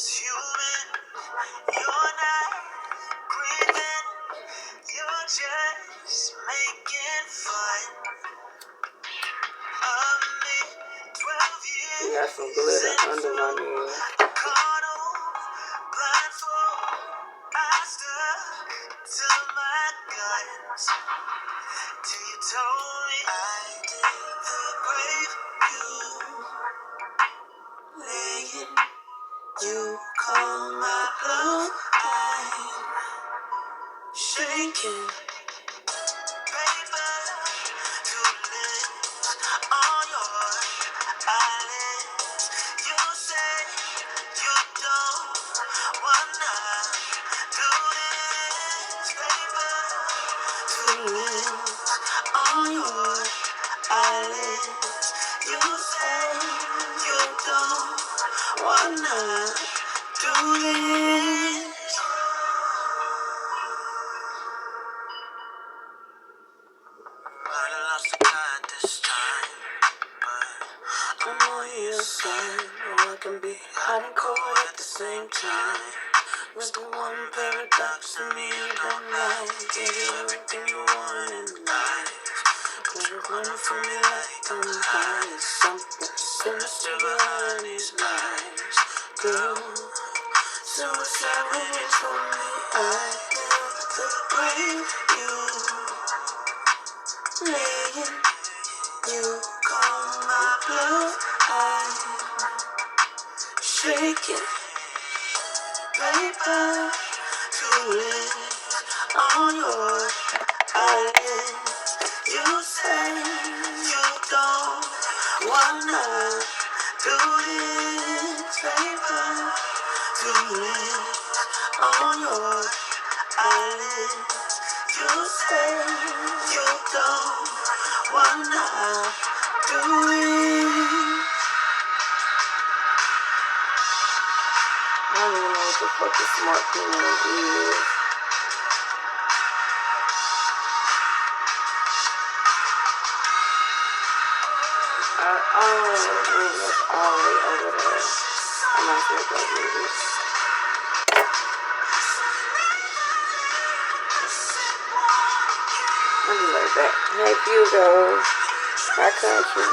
human, you're not breathing, you're just making fun of me. 12 years. You got some glitter under my nails. Blindfold, I stuck to my guns till you told me I did the grave. You laying, you call my bluff. I'm shaking, paper to live on your eyelids. You say you don't wanna do this, paper to live on your eyelids. You say you don't wanna do this. Might have lost the guide this time, but I'm on your side. Oh, I can be hot and cold at the same time. With the one paradox in me you don't like. Give you everything you want in life. But you're running from me like I'm high. It's something sinister behind these lies. Girl, suicide when you told me I did the grave. You laying, you call my bluff. I'm shaking, paper to live on your eyelids. You say you don't wanna do this, paper to live on your eyelids. You say you don't wanna do it. I don't even know what the fuck a smart criminal is. Oh, that's all the way over there. I'm not sure if I do this. I'll be right back. Hey, Hugo. My country.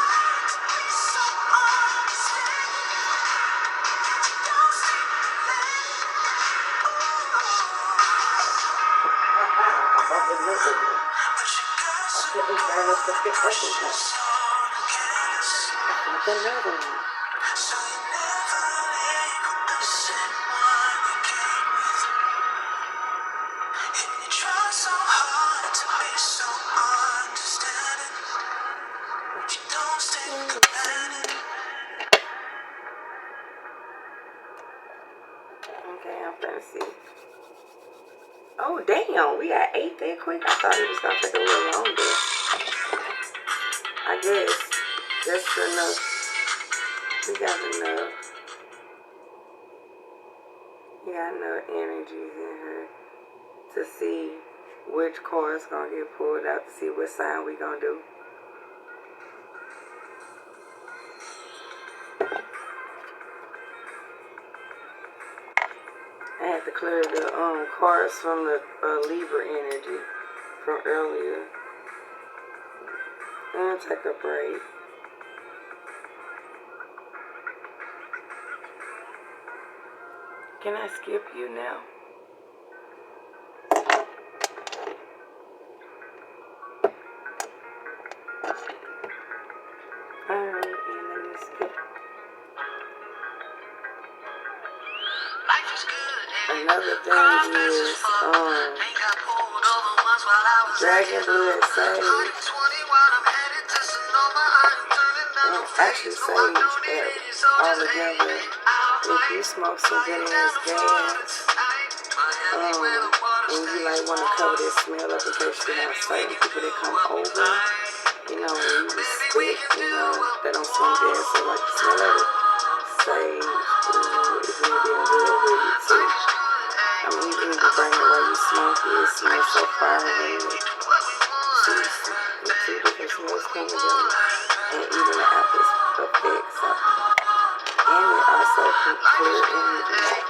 Okay, I'm finna see. Oh, damn. We got 8 that quick. I thought it was gonna take a little longer. I guess. Just enough. We got enough. We got enough energies in here to see which card is gonna get pulled out, to see what sign we gonna do. I had to clear the cards from the Libra energy from earlier. And take a break. Can I skip you now? Alright, and let me skip. Another thing is, Dragon Blood Sage. And actually Sage all together. If you smoke some good ass gas, and you like want to cover this smell up in case you have certain people that come over, you know, when you spit, you know, they don't smell gas, so like the smell of it. Sage, it's really being good with it too. I mean, you can even bring it while you smoke it. It smells so fire with it. The two different smells come together. And even the after effects. And it also can clear energy.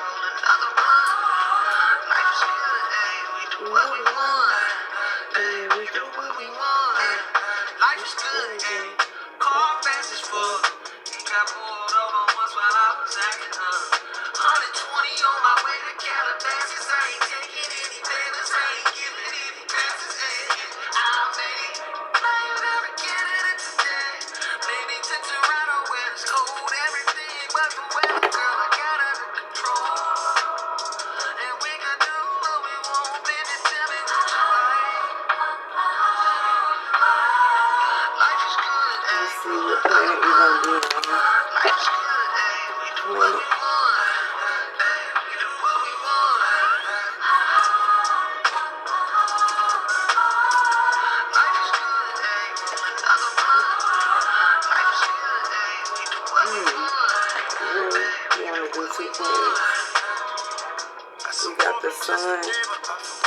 got the sun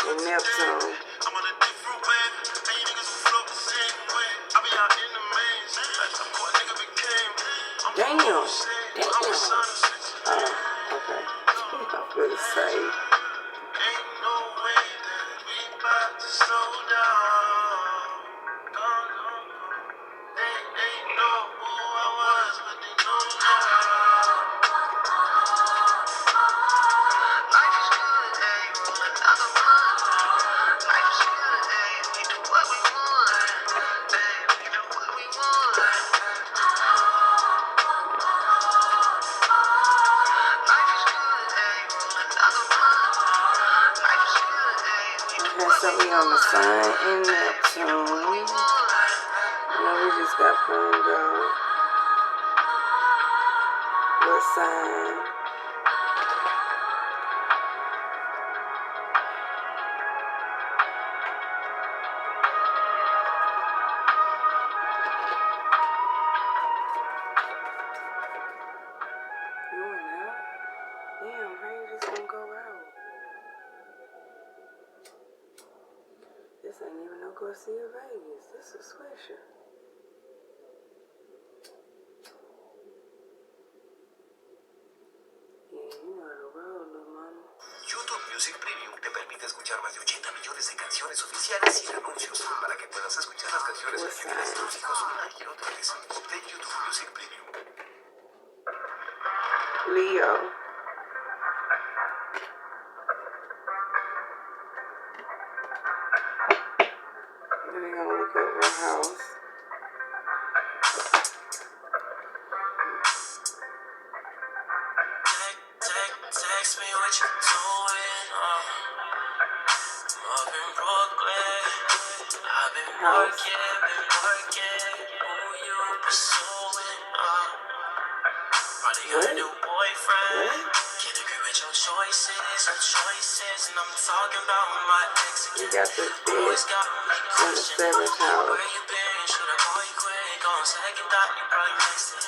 and Neptune. Damn. Damn. Oh, okay. I'm gonna say. Ain't no way that we about to slow down. They know who I was, but they know now. Life is good, hey, roll another blunt. Life is good, hey, we do what we want. Hey, we do what we want. Life is good, hey, roll another blunt. Life is good, hey, we do Okay, so we on the sun and Neptune. Now we just got phone down. What sign? You went out? Damn, how you just gonna go out? This ain't even no Garcia Vegas. This is Swisher. Yeah, you know how to roll, little mama. YouTube Music Premium te permite escuchar más de 80 millones de canciones oficiales sin anuncios para que puedas escuchar las canciones que quieras hijos una y otra vez. Obtén YouTube Music Premium. Leo. Then we're gonna look up our house. Text me what you doing. Up in Brooklyn. I've been working. Who you pursuing? Probably got a new boyfriend. Can't agree with your choices. And I'm talking about my ex. You got this Always bitch got me in the questioning 7th house. where you been. Should I call you quick? On second thought, you probably missed it.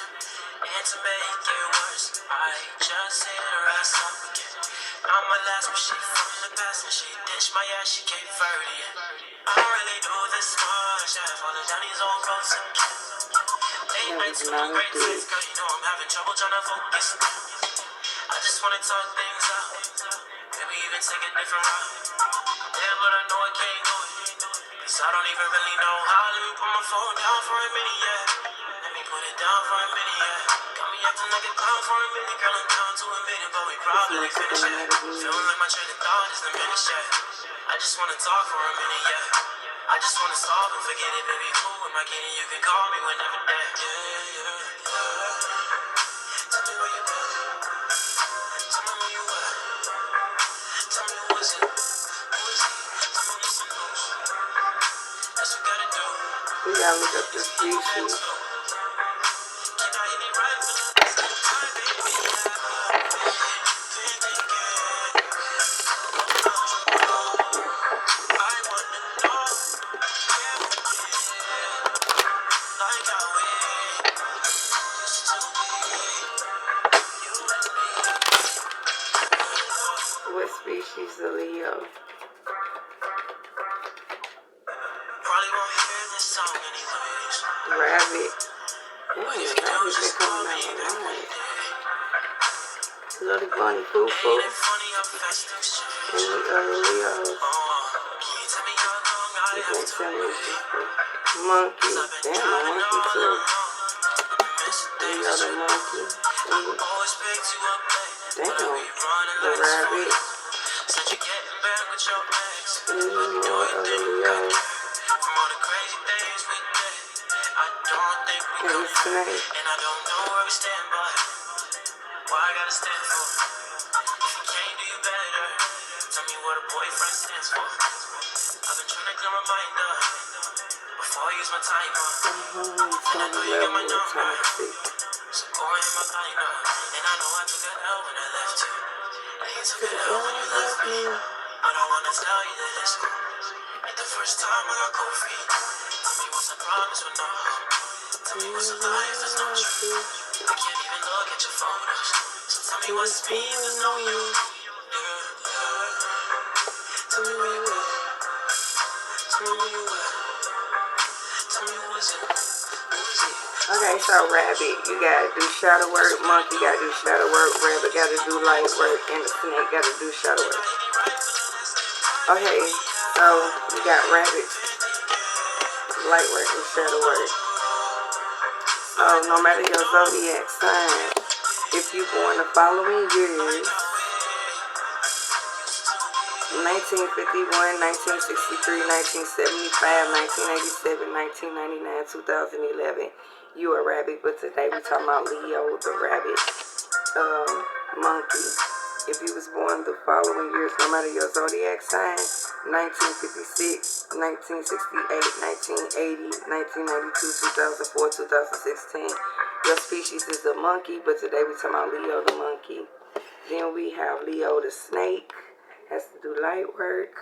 And to make it worse, I just hit her ass up again. Not my last, but she from the past, and she ditched my ass, she came Verde. I don't really do this much, yeah, falling down these old roads again. Late nights with no great sex, girl, you know I'm having trouble trying to focus. I just wanna talk things out, maybe even take a different route. Yeah, but I know I can't do it, cause I don't even really know how. Let me put my phone down for a minute, yeah. Let me put it down for a minute, yeah. Got me acting like a clown for a minute, girl, I'm down to a minute, but we probably ain't finished yet. Feeling like my train of thought is diminished, yeah. I just wanna talk for a minute, yeah. I just wanna solve and forget it, baby. Who am I kidding? You can call me whenever that. Yeah. Tell me where you been. Tell me where you at. Tell me who is it? Who is he? Tell me some news. That's what we gotta do. We gotta look up the species. Can I hit it right for the last time, baby? I wanna know. Like how we used to be. You and me. What species of Leo? Probably won't hear this song anyways. Rabbit. What Damn, if the you rabbit just been call coming me out back one alive. day? Little bunny foo foo. Ain't it funny how fast things And change? the other Leos. Can you tell me how long I This have ain't to telling wait? you. Monkey. Cause I've been Damn, a driving monkey all too. alone. I've been missing We things got that a you do. monkey. Always picked you up late, but I Damn. be running The like it's rabbit. Said you're getting back with your ex, And but do more you other think I Leos. care? From all the crazy things we did, I don't think we And the could. snake. And I don't know where we stand, but what I gotta stand for. If you can't do better, tell me what a boyfriend stands for. I've been trying to clear my mind up before I use my time up. And I know you got my number, so go and hit my line up. And I know I took a L when I left you. And you took a L when you left me. I don't wanna tell you this. Ain't the first time I got cold feet. Tell me what's a promise with no hope. Tell me what's a lie if there's no truth. I can't even look at your photos. So tell me what's me if there's no you. Yeah. Okay, so rabbit, you gotta do shadow work. Monkey gotta do shadow work. Rabbit gotta do light work. And the snake gotta do shadow work. Okay, so you got rabbit, light work, and shadow work. So no matter your zodiac sign, if you born the following years, 1951, 1963, 1975, 1987, 1999, 2011, you a rabbit. But today we talking about Leo, the rabbit, monkey. If you was born the following years, no matter your zodiac sign, 1956, 1968, 1980, 1992, 2004, 2016, your species is the monkey. But today we talking about Leo, the monkey. Then we have Leo, the snake. Has to do light work.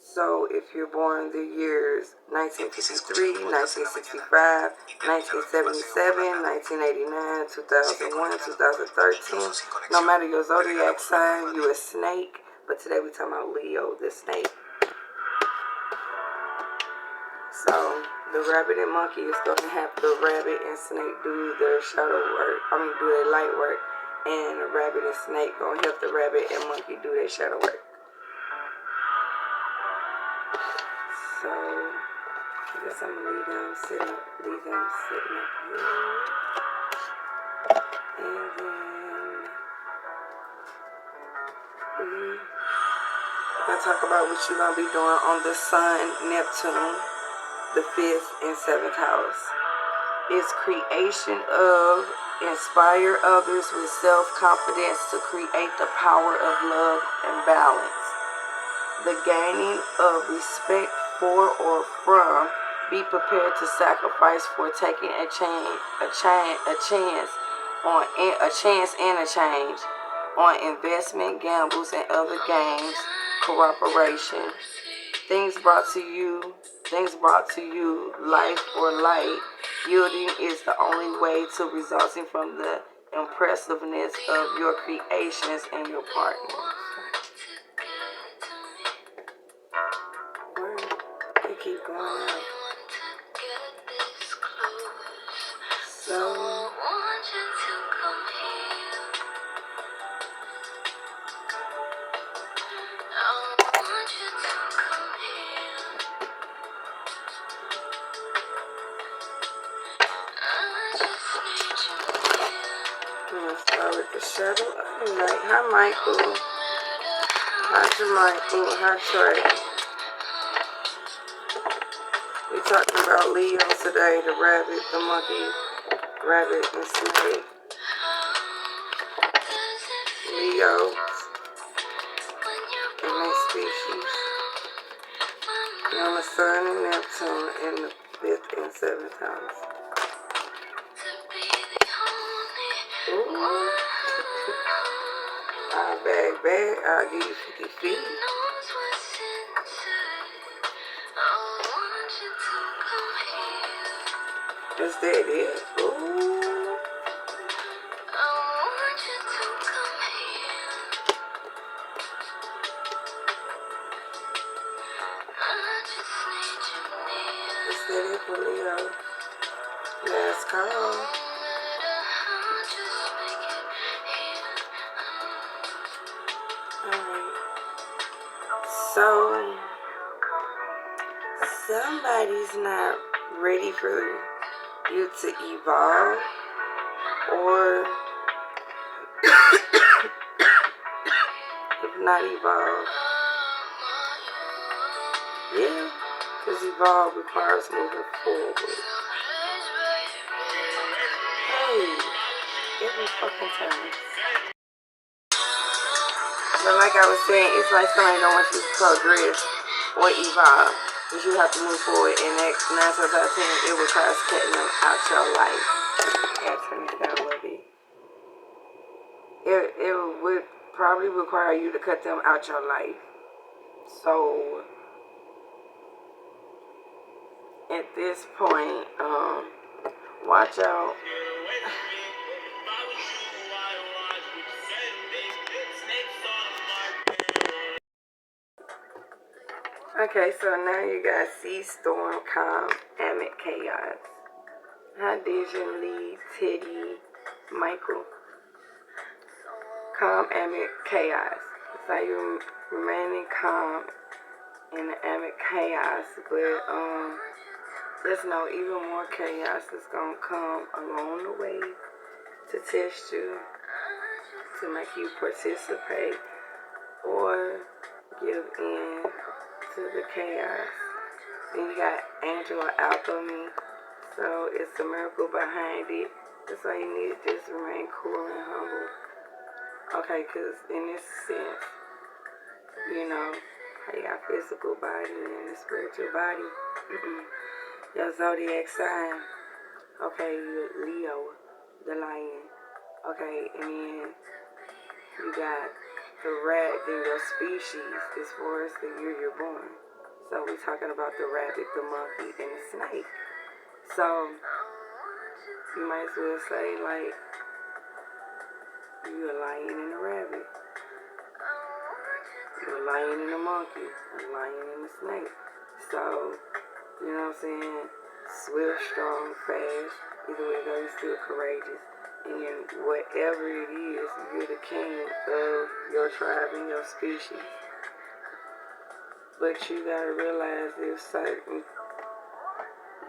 So if you're born the years 1953, 1965, 1977, 1989, 2001, 2013, no matter your zodiac sign, you're a snake. But today we're talking about Leo, the snake. So the rabbit and monkey is going to have the rabbit and snake do their shadow work. Do their light work. And the rabbit and snake gonna help the rabbit and monkey do their shadow work. So I guess I'm gonna leave them sitting up here. And then we're gonna talk about what you're gonna be doing on the Sun, Neptune, the 5th and 7th house. It's creation of inspire others with self-confidence to create the power of love and balance. The gaining of respect for or from, be prepared to sacrifice for taking a chance and a change on investment, gambles, and other games, cooperation. Things brought to you, life or light. Yielding is the only way to resulting from the impressiveness of your creations and your partner. They keep going out. So start with the shadow of the night. Hi, Michael. Hi, Michael. Hi, Trey. We talking about Leo today, the rabbit, the monkey, rabbit, and snake. Leo and their species. On the Sun and Neptune in the 5th and 7th house. Ooh. I'll bag, I'll give you 50 feet. Is that it? Ooh. Is that it for Leo? Last call. Alright. So, somebody's not ready for you to evolve, or if not evolve, yeah, because evolve requires moving forward. Hey, every fucking time. But like I was saying, it's like somebody don't want you to progress or evolve. Because you have to move forward, and that 9 times out of 10, it requires cutting them out your life. Yeah, turn it down a little bit. It would probably require you to cut them out your life. So, at this point, watch out. Okay, so now you got sea, storm, calm, amid, chaos. Hi, Dijon, Lee, Teddy, Michael. Calm amid chaos. So you remaining calm in the amid chaos, but just know even more chaos is gonna come along the way to test you, to make you participate or give in to the chaos. Then you got angel alchemy, so it's a miracle behind it. That's why you need to just remain cool and humble. Okay, because in this sense, you know, how you got physical body and the spiritual body. Your zodiac sign. Okay, you're Leo, the lion. Okay, and then you got the rat, then your species as far as the year you're born. So we're talking about the rabbit, the monkey, and the snake. So you might as well say like you're a lion and a rabbit. You're a lion and a monkey, a lion and a snake. So, you know what I'm saying? Swift, strong, fast. Either way it goes, you're still courageous. And whatever it is, you're the king of your tribe and your species. But you gotta realize if certain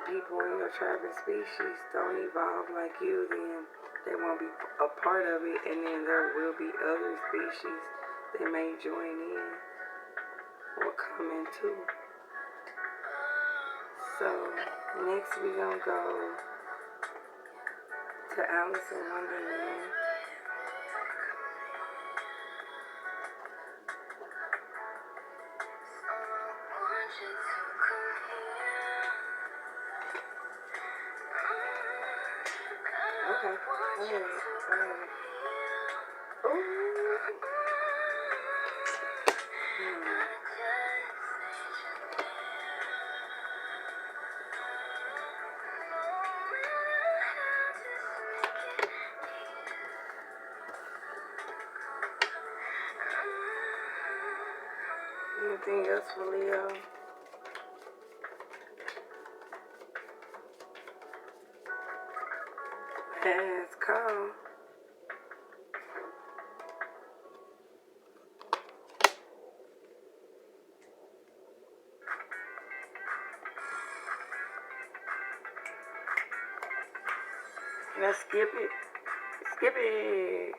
people in your tribe and species don't evolve like you, then they won't be a part of it, and then there will be other species that may join in or come into. So next we gonna go to Alice in Wonderland. Okay, alright. Ooh. Anything else for Leo? Let's go. Let's skip it. Skip it.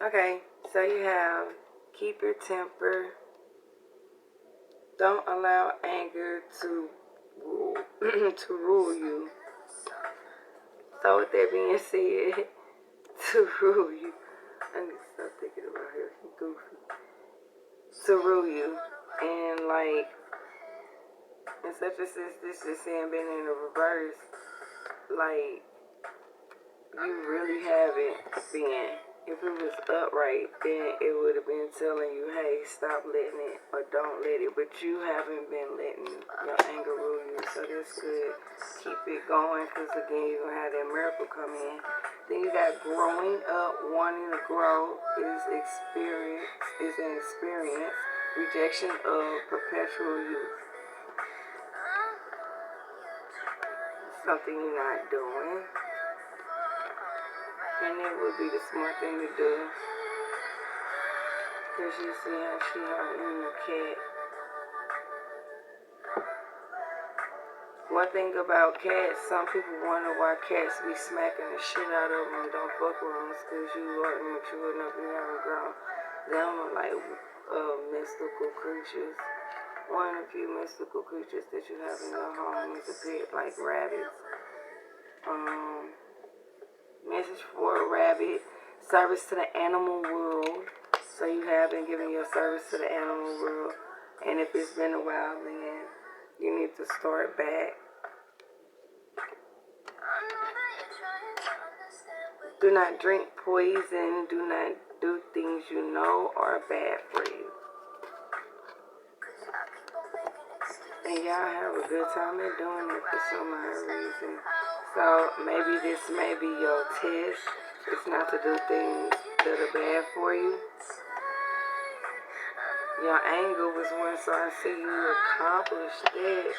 Okay, so you have keep your temper. Don't allow anger to rule to rule you. So with that being said, to rule you. I need to stop thinking about her. She goofy. To rule you. And like in such a sense, this is saying being in the reverse. Like you really haven't been. If it was upright, then it would have been telling you, hey, stop letting it or don't let it. But you haven't been letting your anger rule you. So that's good. Keep it going because, again, you're going to have that miracle come in. Then you got growing up, wanting to grow is an experience. Rejection of perpetual youth. Something you're not doing. And it would be the smart thing to do. Because you see how she holding the cat. One thing about cats, some people wonder why cats be smacking the shit out of them and don't fuck with them. It's because you aren't mature enough and you haven't grown. Them are like mystical creatures. One of the few mystical creatures that you have in your home is a pet, like rabbits. Message for a rabbit. Service to the animal world. So you have been giving your service to the animal world. And if it's been a while, then you need to start back. Do not drink poison. Do not do things you know are bad for you. And y'all have a good time in doing it for some odd reason. So maybe this may be your test. It's not to do things that are bad for you. Your anger was one, so I see you accomplished that.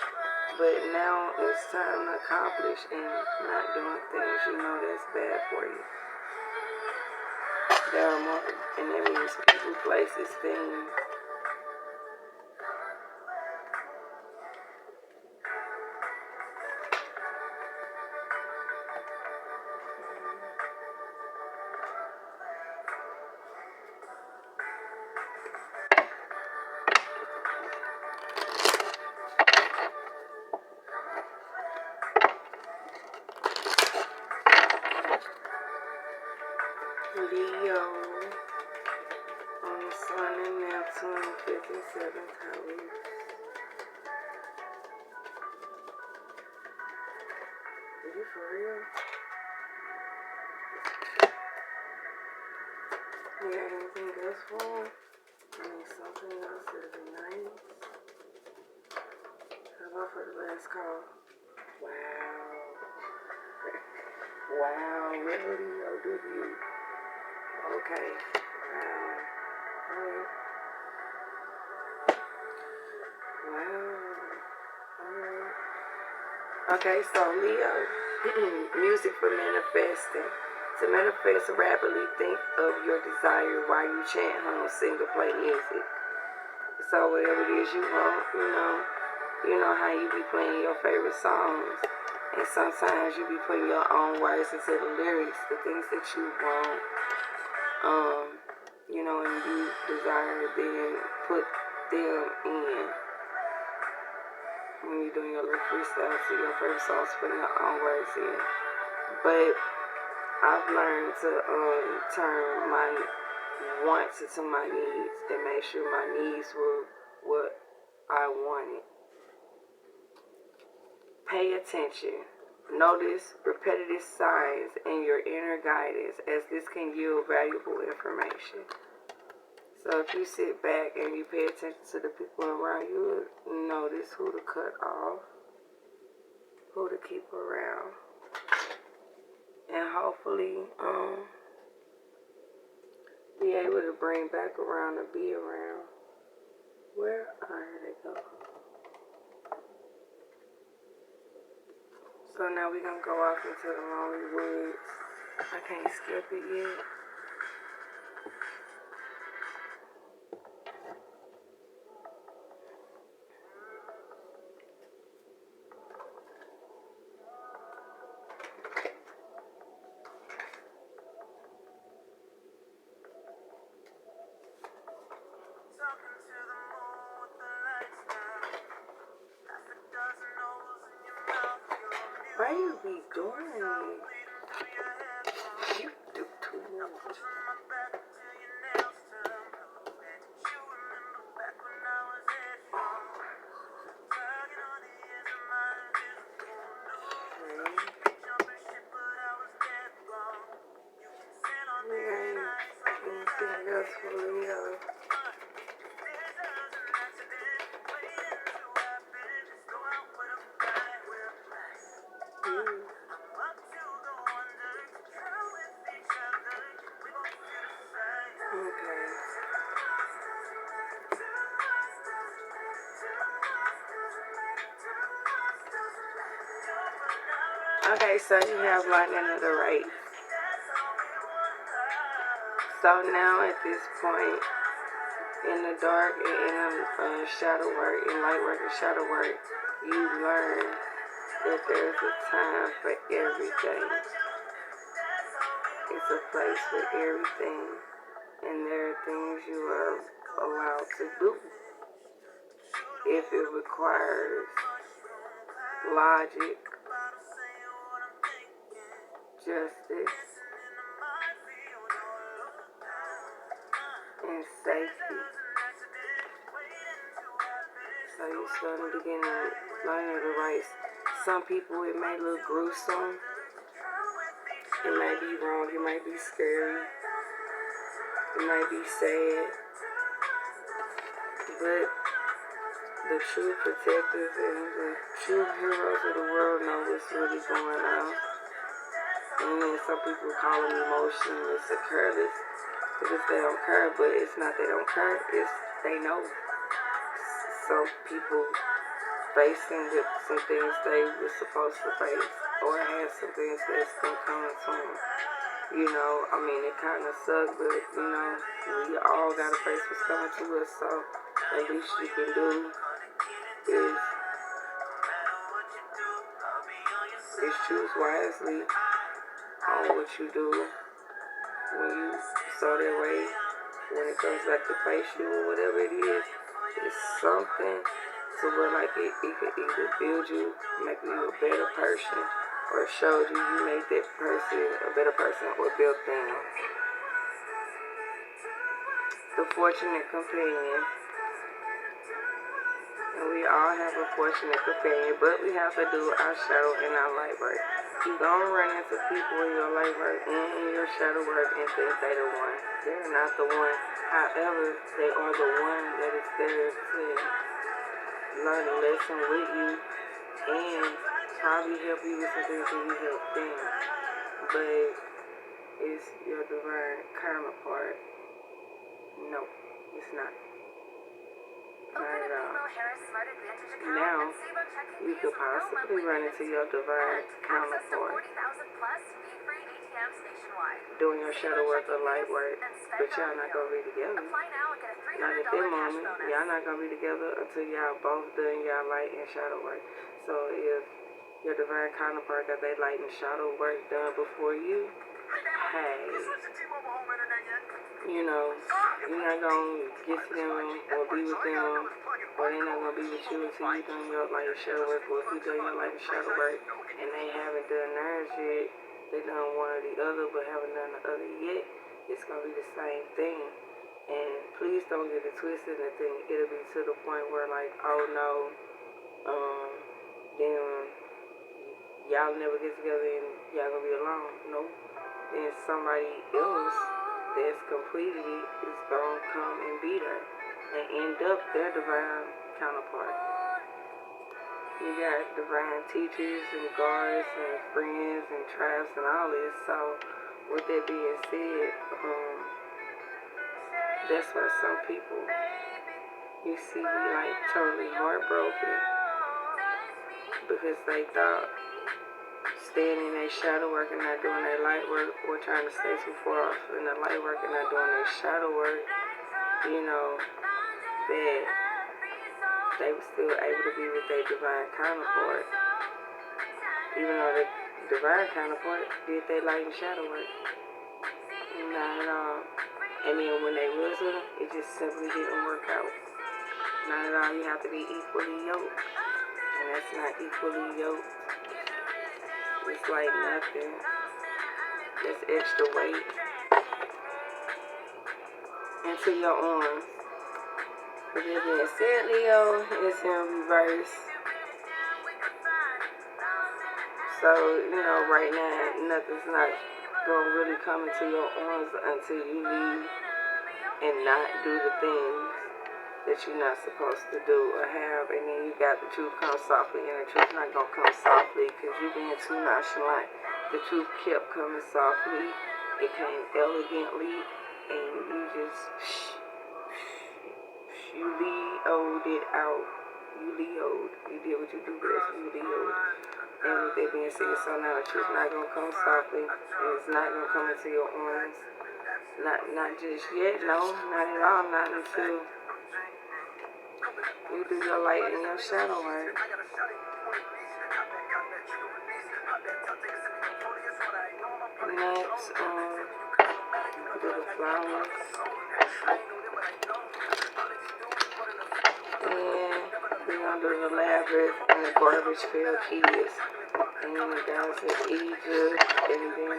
But now it's time to accomplish and not doing things you know that's bad for you. There are more, and that means people, places, things. Leo on the Sun and Neptune, 5th and 7th house. Are you for real? You got anything else for him? I mean, something else that'd be nice. How about for the last call? Wow. Wow, really? Oh, do you? Okay. Wow. Alright. Wow. Alright. Okay, so Leo, music for manifesting. To manifest rapidly, think of your desire while you chant, hum, sing, or play music. So whatever it is you want, you know how you be playing your favorite songs. And sometimes you be putting your own words into the lyrics, the things that you want, and you desire, then put them in. When you're doing your little freestyle to your favorite songs, putting your own words in. But I've learned to turn my wants into my needs and make sure my needs were what I wanted. Pay attention. Notice repetitive signs in your inner guidance, as this can yield valuable information. So if you sit back and you pay attention to the people around you, notice who to cut off, who to keep around. And hopefully be able to bring back around or be around. Where are they go? So now we're going to go off into the lonely woods. I can't skip it yet. Why you be doing it? You do too much. Anything else for Leo? Okay, so you have lightning of the right. So now at this point, in the dark and in shadow work, in light work and shadow work, you learn that there's a time for everything. It's a place for everything, and there are things you are allowed to do if it requires logic, justice, and safety. So you starting to begin to learn the rights. Some people, it may look gruesome. It may be wrong. It might be scary. It might be sad. But the true protectors and the true heroes of the world know what's really going on. And then some people call them emotionless or careless because they don't care, but it's not they don't care, it's they know. Some people facing with some things they were supposed to face, or had some things that's been coming to them. You know, I mean, it kind of sucked, but, you know, we all got to face what's coming to us, so the least you can do is choose wisely on what you do when you saw that way. When it comes back to face you or whatever it is, it's something to where like it could either build you, make you a better person, or show you made that person a better person or built them. The fortunate companion. And we all have a fortunate companion, but we have to do our shadow and our light work. You gonna run into people in your light work and in your shadow work and think they the one. They're not the one. However, they are the one that is there to learn a lesson with you and probably help you with some things that you help them. But it's your divine counterpart. No, it's not. Not at all. Now, you could possibly run into your divine counterpart doing your shadow work or light work, but y'all not going to be together. Not at that moment. Y'all not going to be together until y'all both done y'all light and shadow work. So if your divine counterpart got their light and shadow work done before you, hey, you know, you're not going to get to them or be with them, or they're not going to be with you until you done your light and shadow work, or if you done your light and shadow work and they haven't done theirs yet, they done one or the other but haven't done the other yet, it's going to be the same thing. And please don't get it twisted and think it'll be to the point where like, oh no, then y'all never get together and y'all going to be alone. No. Then somebody else that's completed it is going to come and be there and end up their divine counterpart. You got divine teachers and guards and friends and tribes and all this. So with that being said, that's why some people you see be like totally heartbroken because they thought staying in their shadow work and not doing their light work, or trying to stay too far off in their light work and not doing their shadow work, you know, that they were still able to be with their divine counterpart, even though the divine counterpart did their light and shadow work. Not at all. And then when they was with them, it just simply didn't work out. Not at all. You have to be equally yoked, and that's not equally yoked. It's like nothing. That's extra weight into your arms. But that being said, Leo, it's in reverse. So, you know, right now, nothing's not going to really come into your arms until you leave and not do the things that you're not supposed to do or have. And then you got the truth come softly, and the truth not going to come softly because you're being too nonchalant. The truth kept coming softly. It came elegantly, and you just, you Leo'd it out. You Leo'd. You did what you do best. You Leo'd. And with that being said, so now the truth not going to come softly, and it's not going to come into your arms. Not just yet, no, not at all, not until you do your light and your shadow work. Next, do the flowers. And we're going to do the labyrinth and the garbage pail keys. And then the guys at Egypt. And then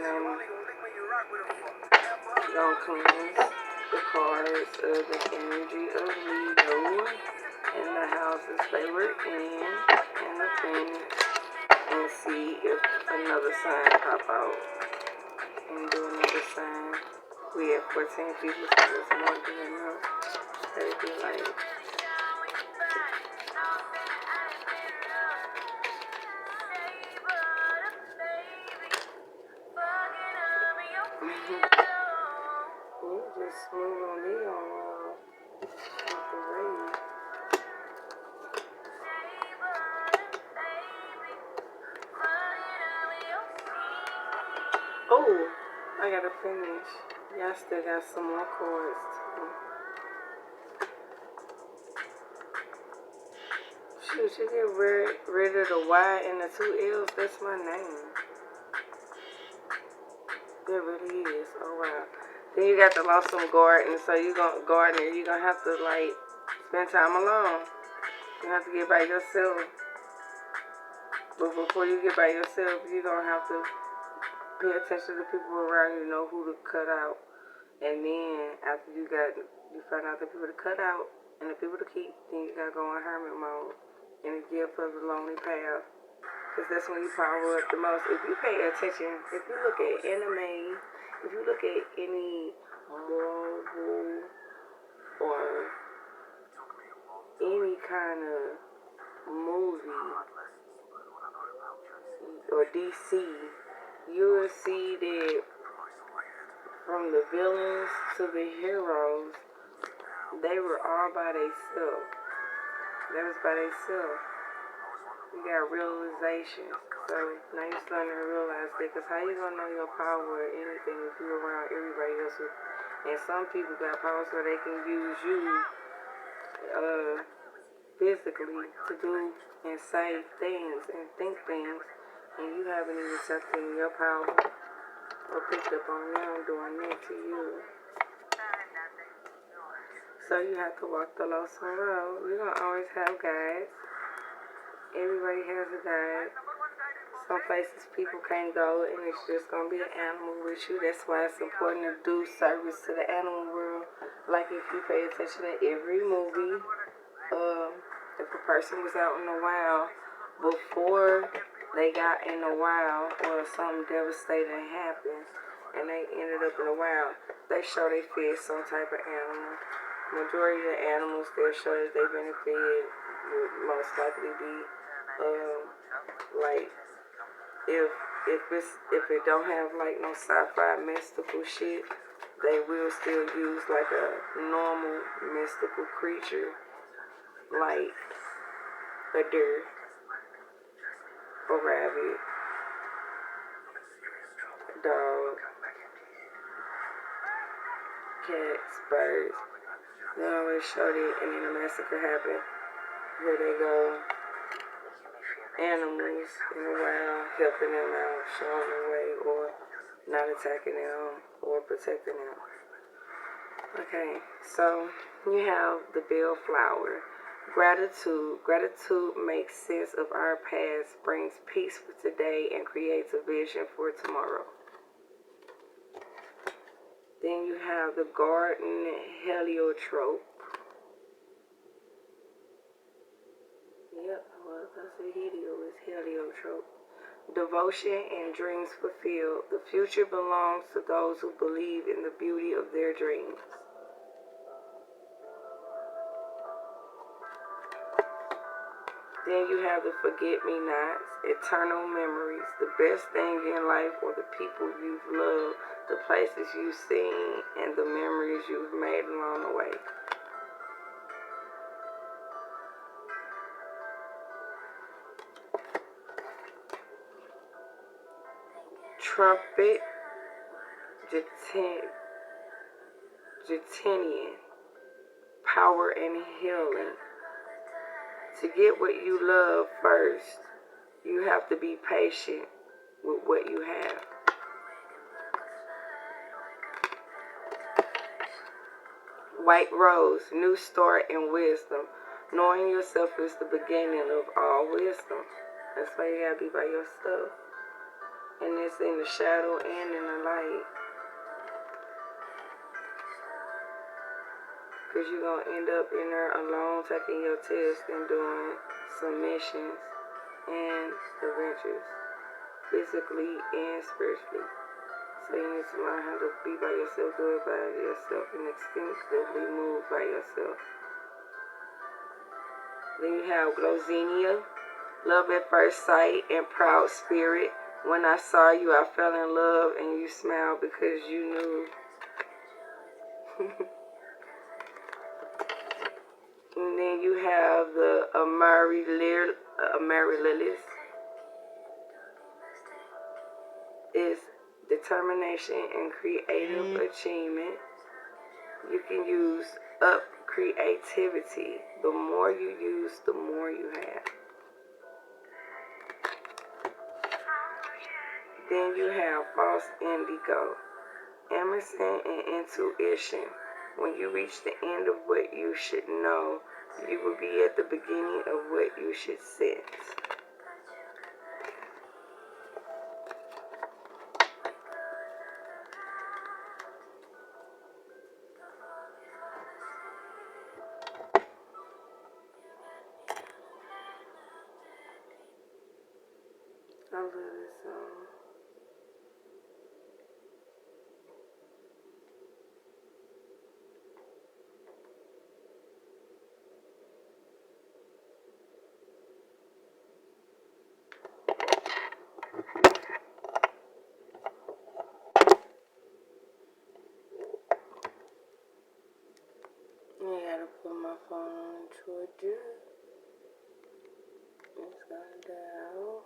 going to cleanse the cards of the energy of Leo and the houses they were in and the planets, and see if another sign pop out and do another sign. We have 14 people, so there's more than enough. They'd be like, we'll just move on Leo out the way. gotta finish. Y'all still got some more chords too. Shoot, you get rid of the Y and the 2 L's. That's my name. It really is. Oh wow. Then you got the Lonesome Garden. So you gonna have to like spend time alone. You have to get by yourself. But before you get by yourself, you gonna have to pay attention to the people around you. Know who to cut out. And then after you find out the people to cut out and the people to keep, then you gotta go on hermit mode and give up the lonely path. Because that's when you power up the most. If you pay attention, if you look at anime, if you look at any Marvel or any kind of movie or DC, you will see that from the villains to the heroes, they were all by themselves. They was by themselves. You got realizations. So now you're starting to realize that, because how you gonna know your power or anything if you're around everybody else? And some people got power so they can use you physically to do and say things and think things, and you haven't even tapped in your power or picked up on them doing that to you. So you have to walk the lonesome road. You're gonna always have guides. Everybody has a guide. Some places people can't go, and it's just gonna be an animal with you. That's why it's important to do service to the animal world. Like if you pay attention to every movie, if a person was out in the wild before they got in the wild, or something devastating happened and they ended up in the wild, they show they fed some type of animal. Majority of the animals they'll show that they've been fed would most likely be like if it don't have like no sci-fi mystical shit, they will still use like a normal mystical creature like a deer, a rabbit, dog, cats, birds. They always show that, and then a massacre happened. Here they go, animals in the wild, helping them out, showing the way, or not attacking them, or protecting them. Okay, so you have the bellflower. Gratitude makes sense of our past, brings peace for today, and creates a vision for tomorrow. Then you have the garden heliotrope. Yep, well, that's a helio, it's heliotrope. Devotion and dreams fulfilled. The future belongs to those who believe in the beauty of their dreams. Then you have the forget-me-nots, eternal memories, the best thing in life or the people you've loved, the places you've seen, and the memories you've made along the way. Trumpet, Jatinian, power and healing. To get what you love first, you have to be patient with what you have. White rose, new start and wisdom. Knowing yourself is the beginning of all wisdom. That's why you gotta be by yourself. And it's in the shadow and in the light. Because you're going to end up in there alone taking your test and doing submissions and adventures, physically and spiritually. So you need to learn how to be by yourself, do it by yourself, and instinctively move by yourself. Then you have Glozenia, love at first sight and proud spirit. When I saw you, I fell in love, and you smiled because you knew. And then you have the amaryllis. It's the determination and creative achievement. You can use up creativity. The more you use, the more you have. Then you have false indigo, Emerson and intuition. When you reach the end of what you should know, you will be at the beginning of what you should sense. I love this song. I gotta put my phone on charger. It's gone down.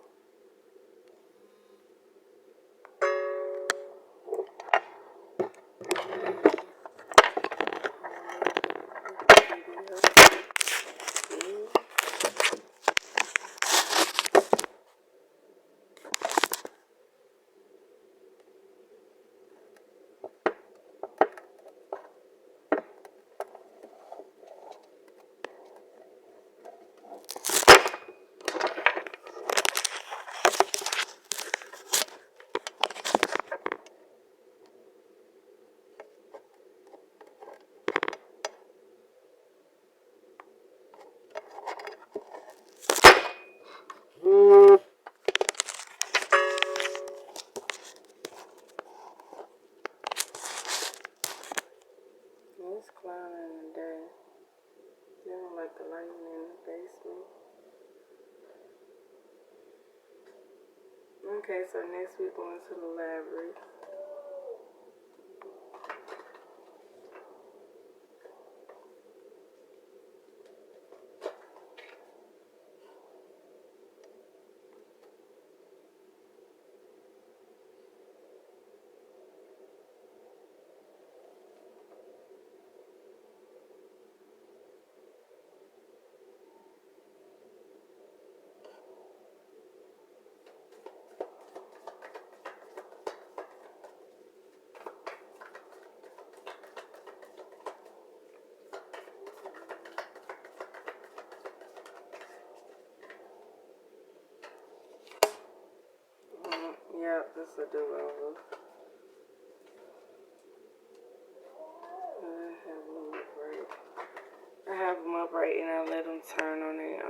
It's cloudy in the day. They don't like the lighting in the basement. Okay, so next we're going to the library. Yeah, this is a do-over. I have them up right and I let them turn on their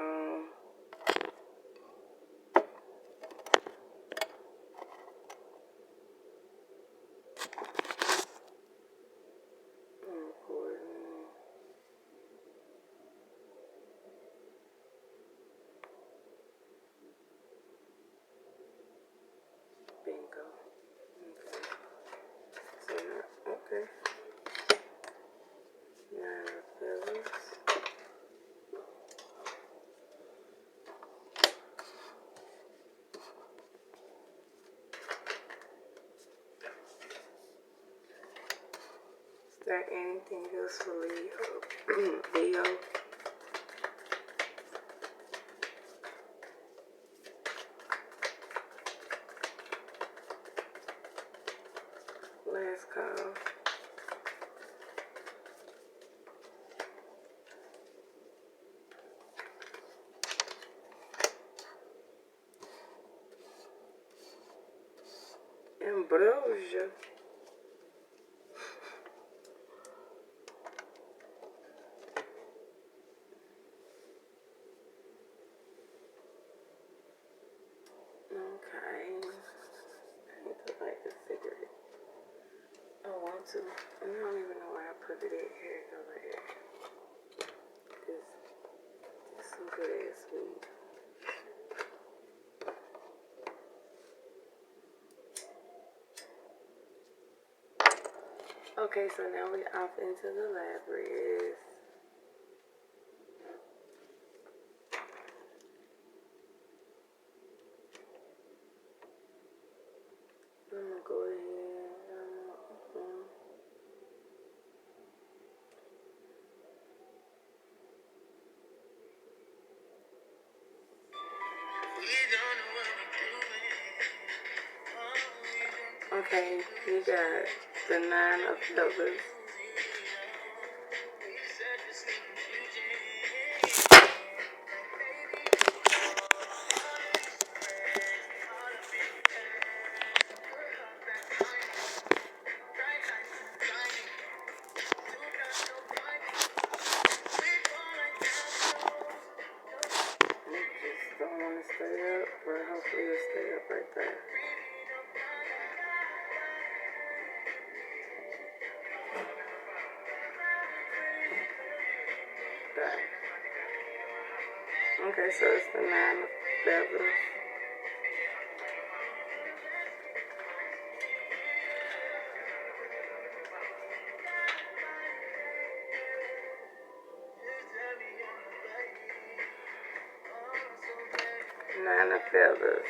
bingo. Okay. So now, okay. Now the feathers. Is there anything else for Leo? Leo? Last call. Ambrosia. Okay. I need to light the cigarette. I want to. I don't even know why I put it in here. Go right here. It's some good ass weed. Okay, so now we off into the library. I'm gonna go ahead. Okay, you got the 9 of feathers. Don't want to stay up, but hopefully it'll stay up right there. Dang. Okay, so it's the 9 of feathers. Nine of feathers.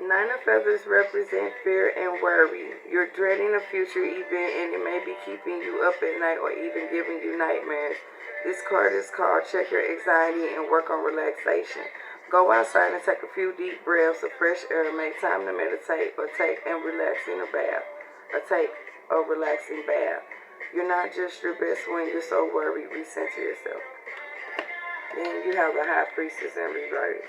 9 of feathers represent fear and worry. You're dreading a future event and it may be keeping you up at night or even giving you nightmares. This card is called Check Your Anxiety and Work on Relaxation. Go outside and take a few deep breaths of fresh air. Make time to meditate or take a relaxing bath. You're not just your best when you're so worried. Recenter yourself. Then you have the High Priestess in reverse.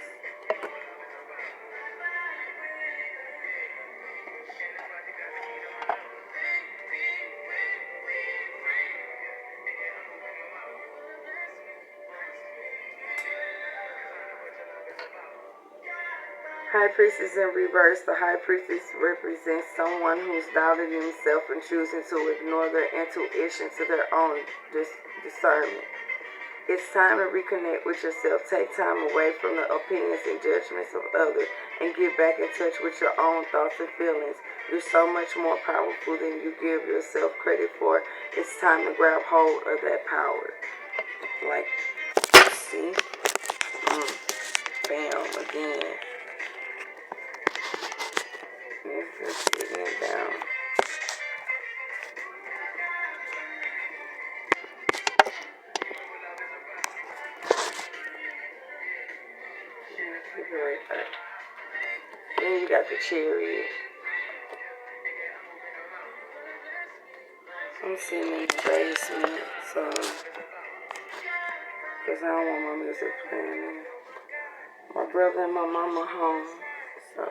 High Priestess in reverse. The High Priestess represents someone who's doubted himself and choosing to ignore their intuition to their own discernment. It's time to reconnect with yourself. Take time away from the opinions and judgments of others and get back in touch with your own thoughts and feelings. You're so much more powerful than you give yourself credit for. It's time to grab hold of that power. Like, see? Bam, again. It's just getting it down. Keep it right back. Then you got the Chariot. I'm sitting in the basement, so because I don't want my music playing. My brother and my mama home, so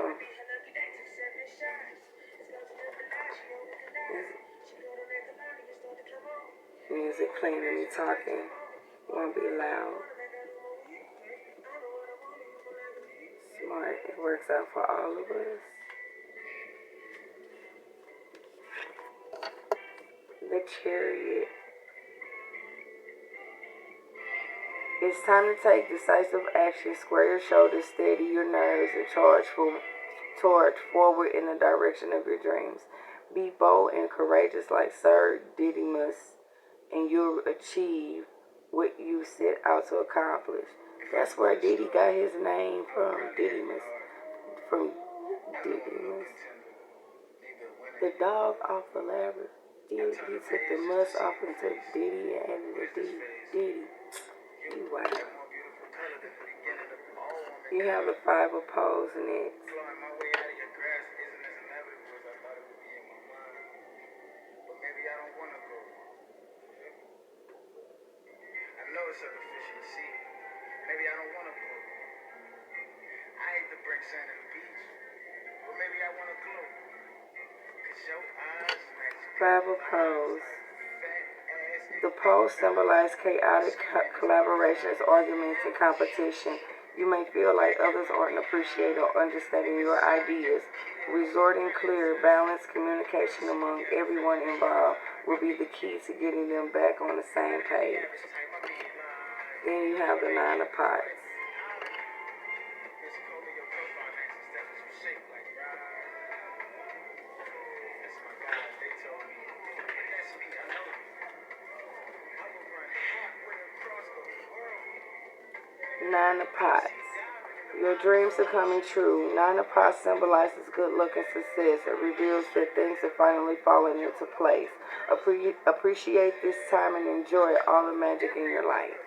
music playing and me talking won't be loud. Smart, it works out for all of us. The Chariot. It's time to take decisive action. Square your shoulders, steady your nerves, and charge forward in the direction of your dreams. Be bold and courageous like Sir Didymus, and you'll achieve what you set out to accomplish. That's where Diddy got his name from, Didymus. From Didymus. The dog off the labyrinth. He took the must off and took Diddy and added a Diddy. Wow. You have the 5 of Pose next. It's artificial to see. Maybe I don't want to blow. I hate to bring sand to the beach, but maybe I want to glow. Cause your eyes match. 5 of Pose. The pose symbolizes chaotic collaborations, arguments, and competition. You may feel like others aren't appreciating or understanding your ideas. Resorting clear, balanced communication among everyone involved will be the key to getting them back on the same page. Then you have the 9 of Pots. Nine of Pots. Your dreams are coming true. 9 of Pots symbolizes good luck and success. It reveals that things are finally falling into place. Appreciate this time and enjoy all the magic in your life.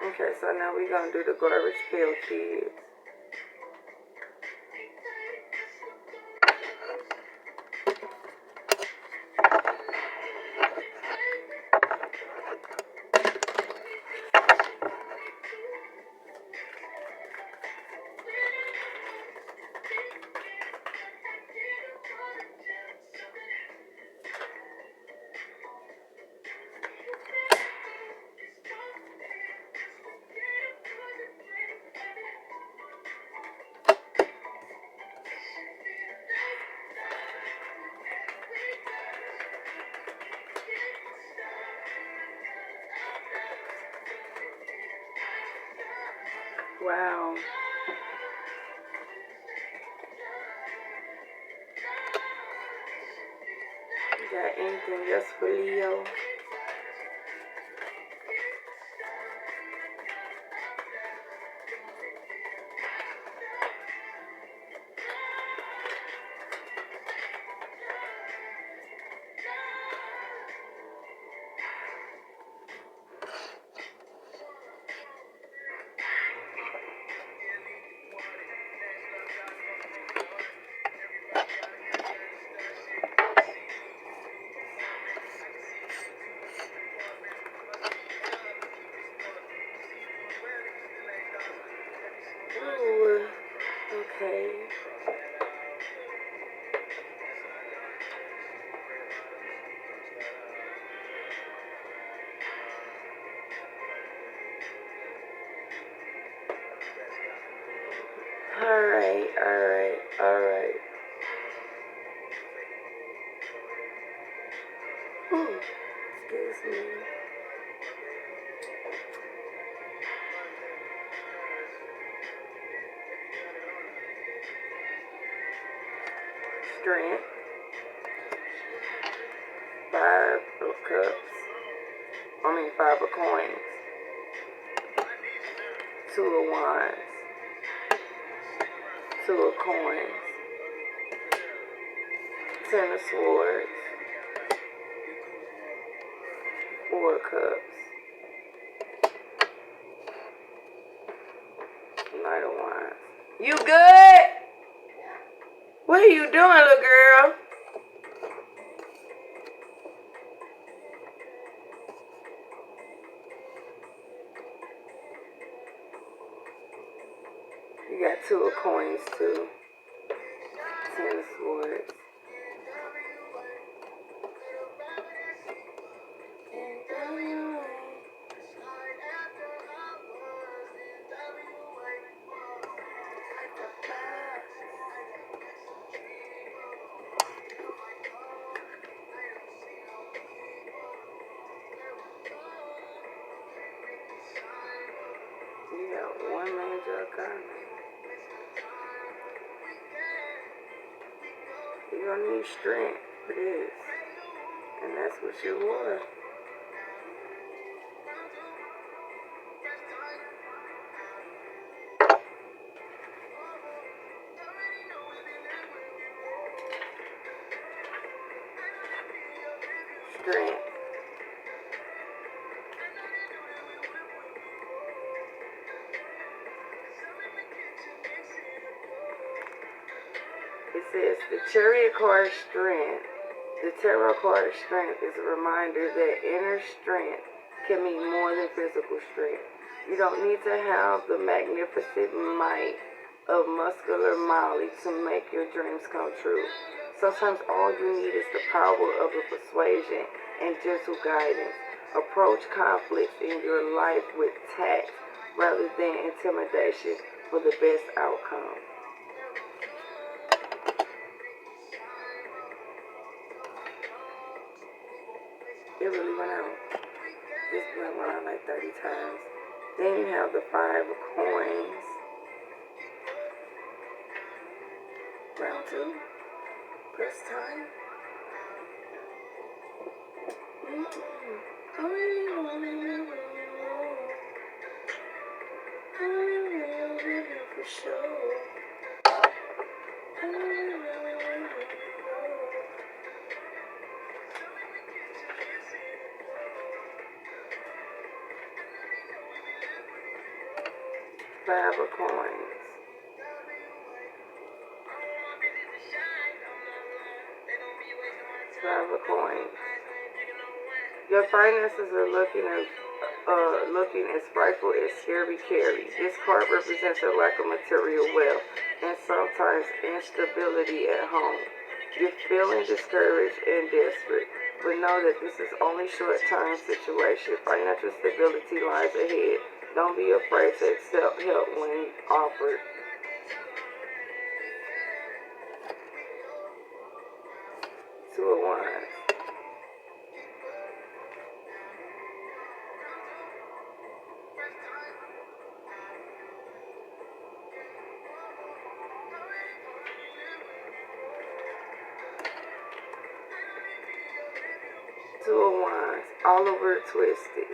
Okay, so now we're gonna do the garbage pail kids. Wow. Got anything else for Leo? Ooh, okay. Alright, alright, alright. Excuse me. Strength. 5 of cups. 5 of coins. 2 of wands. 2 of coins. 10 of swords. 4 of cups. Knight of wands. You good? What are you doing, little girl? You got 2 of coins too. 10 of swords. You got 1 major arcana. You're gonna need strength for this. And that's what you want. Strength. It says the Chariot card strength. The tarot card strength is a reminder that inner strength can mean more than physical strength. You don't need to have the magnificent might of muscular Molly to make your dreams come true. Sometimes all you need is the power of a persuasion and gentle guidance. Approach conflicts in your life with tact rather than intimidation for the best outcome. It really went out. This went out like 30 times. Then you have the 5 of coins. Round 2. Press time. I really want to for sure. Five of coins. Five of coins. Your finances are looking as frightful as scary carry. This card represents a lack of material wealth and sometimes instability at home. You're feeling discouraged and desperate, but know that this is only short-term situation. Financial stability lies ahead. Don't be afraid to accept help when offered. Two of Wands. Two of Wands, all over twisted.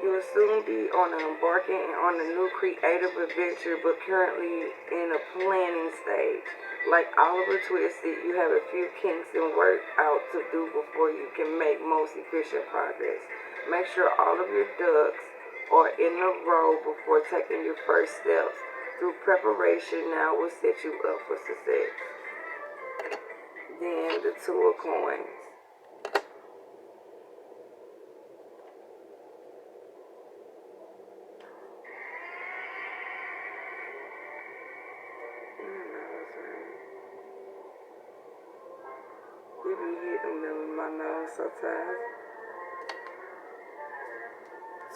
You will soon be embarking on a new creative adventure, but currently in a planning stage. Like Oliver Twisted, you have a few kinks and work out to do before you can make most efficient progress. Make sure all of your ducks are in a row before taking your first steps. Through preparation now will set you up for success. Then the Two of Coins. You be hitting them in my nose sometimes.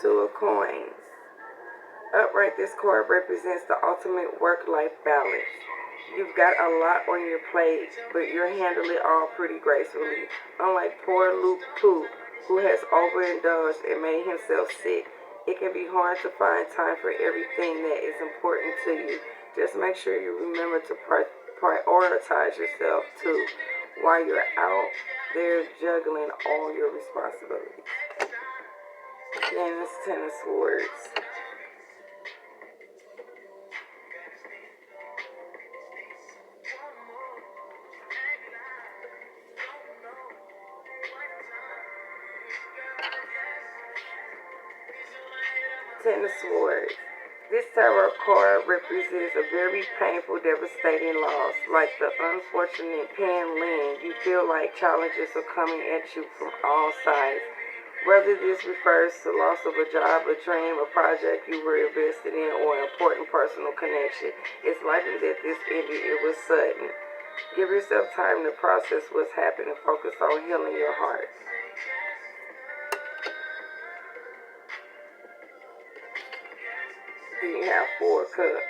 Two of Coins. Upright, this card represents the ultimate work-life balance. You've got a lot on your plate, but you're handling it all pretty gracefully. Unlike poor Luke Poop, who has overindulged and made himself sick, it can be hard to find time for everything that is important to you. Just make sure you remember to prioritize yourself too while you're out there juggling all your responsibilities. Then it's Ten of Swords. Ten of Swords. This tarot card represents a very painful, devastating loss. Like the unfortunate Pan Lin, you feel like challenges are coming at you from all sides. Whether this refers to loss of a job, a dream, a project you were invested in, or an important personal connection, it's likely that this ended. It was sudden. Give yourself time to process what's happened and focus on healing your heart. Then you have Four of Cups.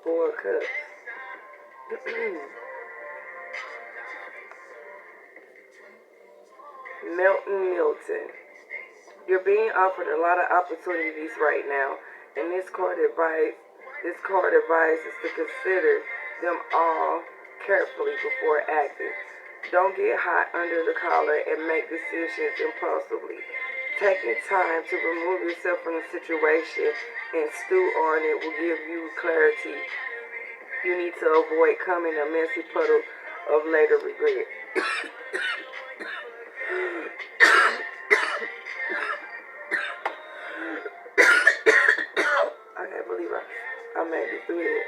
Four of Cups. Milton. You're being offered a lot of opportunities right now, and this card advises to consider them all carefully before acting. Don't get hot under the collar and make decisions impulsively. Taking time to remove yourself from the situation and stew on it will give you clarity. You need to avoid coming a messy puddle of later regret. I can't believe I made it through this.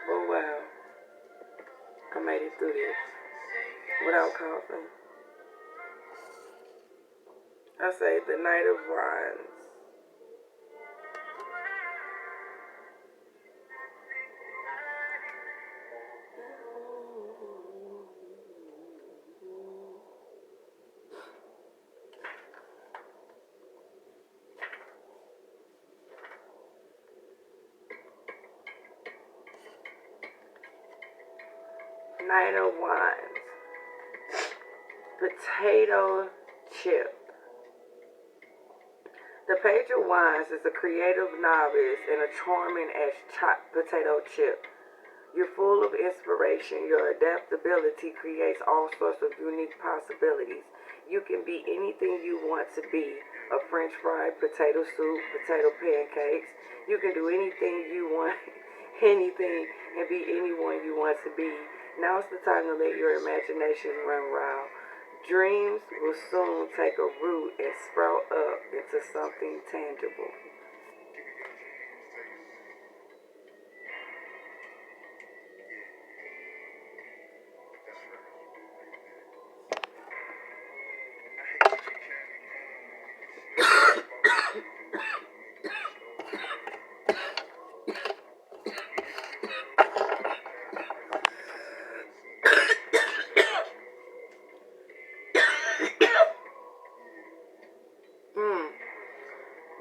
Oh wow. I made it through this without coughing. I say the Knight of Wands. Knight of Wands. Potato chip. The Page of Wands is a creative novice and a charming as chopped potato chip. You're full of inspiration. Your adaptability creates all sorts of unique possibilities. You can be anything you want to be. A French fry, potato soup, potato pancakes. You can do anything you want, anything, and be anyone you want to be. Now it's the time to let your imagination run wild. Dreams will soon take a root and sprout up into something tangible.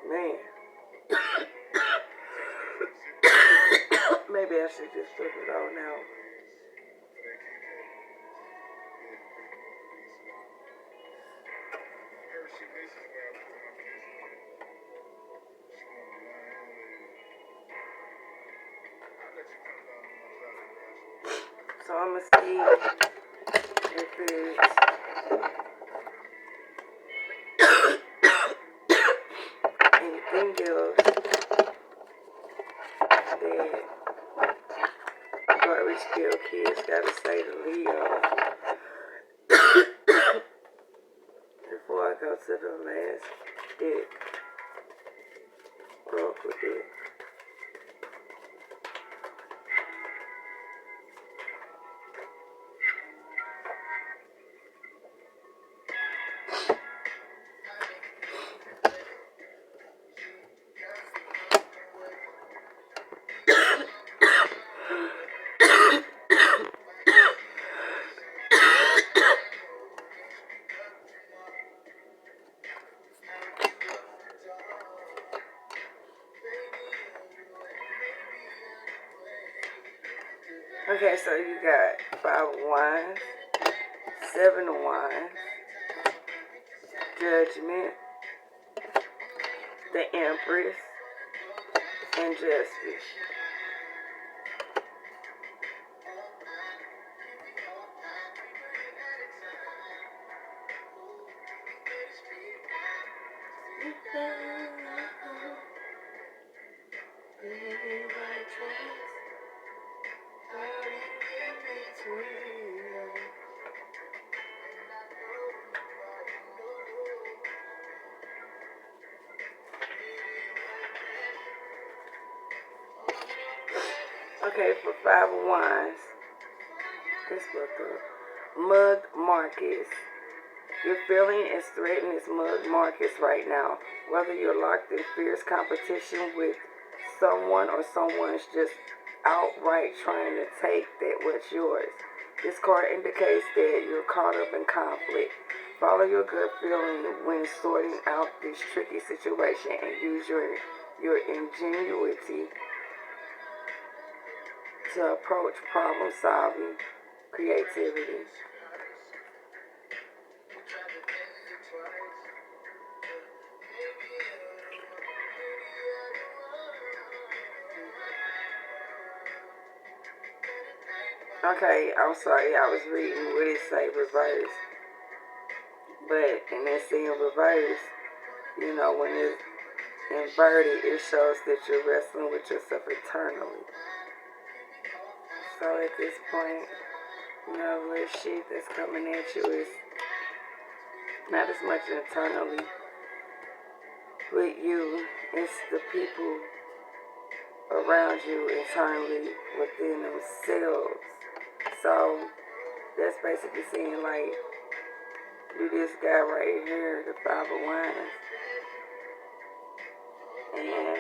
Man. Maybe I should just put it on now. So I'm going to see if it's anything else that Garbage Kill Kids got to say to Leo before I go to the last dick. Broke with it. Okay, so you got 5 of Wands, 7 of Wands, Judgment, the Empress, and Justice. Okay, for 5 of Wands, this book, Mug Marcus. Your feeling is threatened as Mug Marcus right now. Whether you're locked in fierce competition with someone or someone's just outright trying to take that what's yours. This card indicates that you're caught up in conflict. Follow your gut feeling when sorting out this tricky situation and use your ingenuity to approach problem solving creativity. Okay, I'm sorry, I was reading what it say reverse. But in that saying reverse, you know, when it's inverted, it shows that you're wrestling with yourself eternally. So at this point, you know, the shit that's coming at you is not as much internally with you, it's the people around you internally within themselves. So that's basically saying, like, do this guy right here, the 5 of Wands, and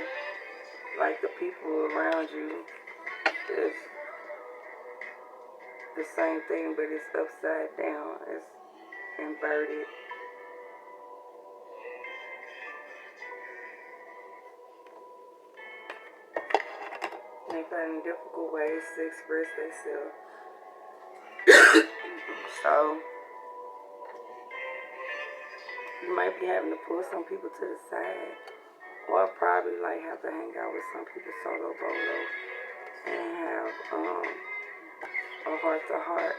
like the people around you is the same thing, but it's upside down, it's inverted. They find difficult ways to express themselves. So you might be having to pull some people to the side, or probably like have to hang out with some people solo bolo and have a heart-to-heart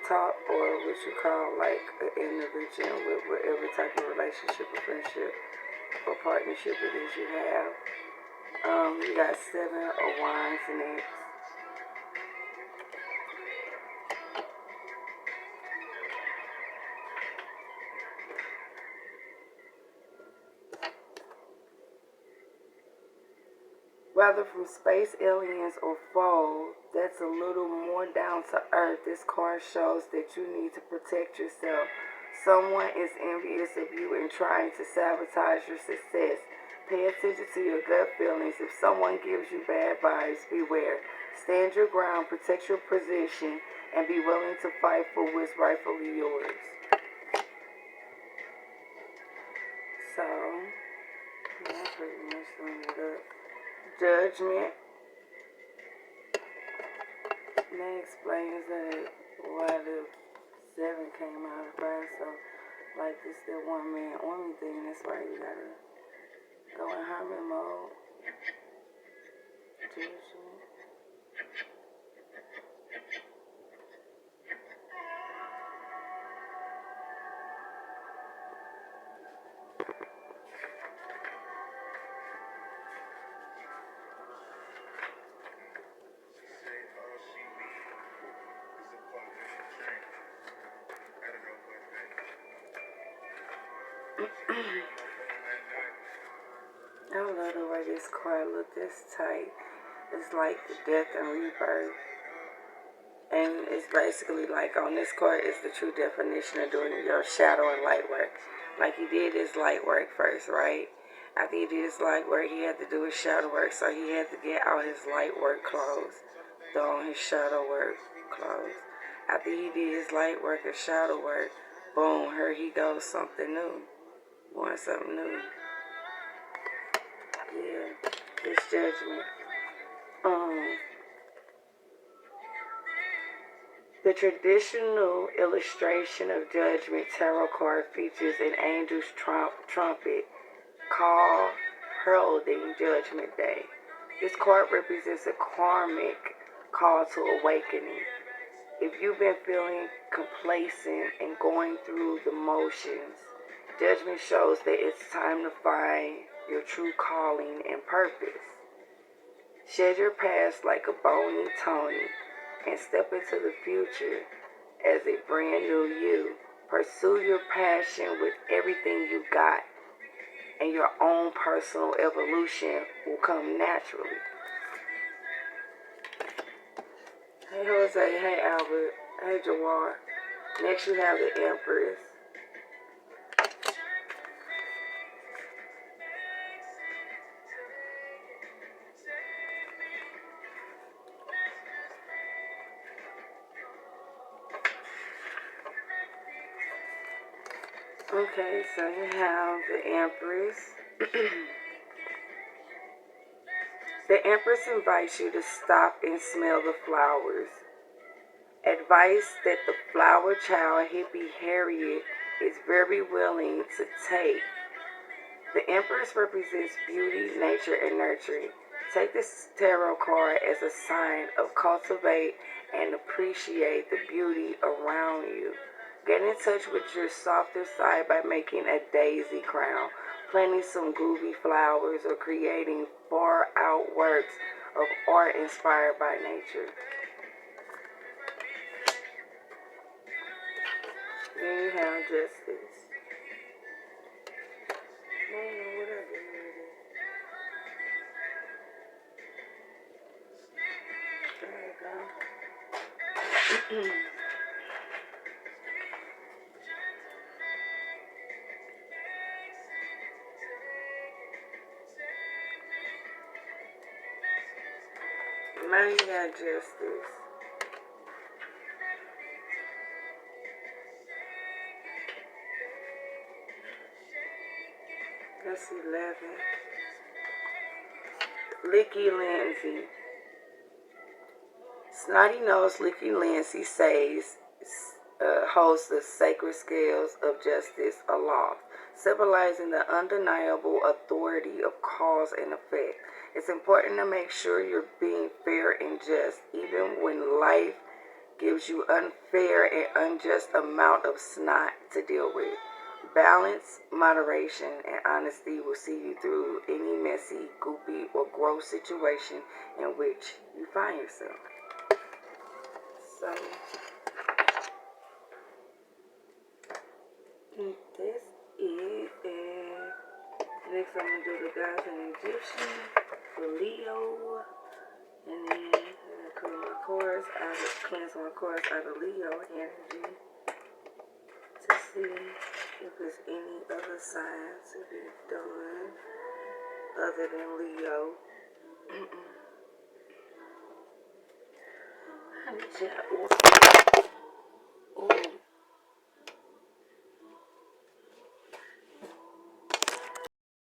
talk, or what you call like an individual with whatever type of relationship or friendship or partnership it is you have. You got 7 of Wands next. Whether from space aliens or foes, that's a little more down to earth. This card shows that you need to protect yourself. Someone is envious of you and trying to sabotage your success. Pay attention to your gut feelings. If someone gives you bad vibes, beware. Stand your ground, protect your position, and be willing to fight for what's rightfully yours. So, yeah, pretty much summed it up. Judgment. That explains that why the 7 came out of 5. So, like, this that one man army thing. That's why you gotta go in hermit mode. Judgment. I love the way this card look this tight. It's like the death and rebirth. And it's basically like on this card is the true definition of doing your shadow and light work. Like he did his light work first, right? After he did his light work, he had to do his shadow work. So he had to get out his light work clothes, throw on his shadow work clothes. After he did his light work and shadow work, boom, here he goes, something new. Want something new. Yeah, this judgment. The traditional illustration of Judgment Tarot card features an angel's trumpet called heralding Judgment Day. This card represents a karmic call to awakening. If you've been feeling complacent and going through the motions, Judgment shows that it's time to find your true calling and purpose. Shed your past like a bony Tony and step into the future as a brand new you. Pursue your passion with everything you got, and your own personal evolution will come naturally. Hey Jose, hey Albert, hey Jawar. Next you have the Empress. Okay, so you have the Empress. The Empress invites you to stop and smell the flowers. Advice that the flower child hippie Harriet is very willing to take. The Empress represents beauty, nature, and nurturing. Take this tarot card as a sign of cultivate and appreciate the beauty around you. Get in touch with your softer side by making a daisy crown, planting some groovy flowers, or creating far out works of art inspired by nature. Then you have Justice. I don't know what I did with it. There you go. Now you got Justice. That's 11. Licky Lindsay. Snotty Nose Licky Lindsay says, holds the sacred scales of justice aloft, symbolizing the undeniable authority of cause and effect. It's important to make sure you're being fair and just, even when life gives you unfair and unjust amount of snot to deal with. Balance, moderation, and honesty will see you through any messy, goopy, or gross situation in which you find yourself. So, this is it. Next I'm going to do the Gods and Egyptian for Leo. And then I'm going to clean my chorus out of, cleanse my chorus out of Leo energy to see if there's any other signs to be done other than Leo. I need you to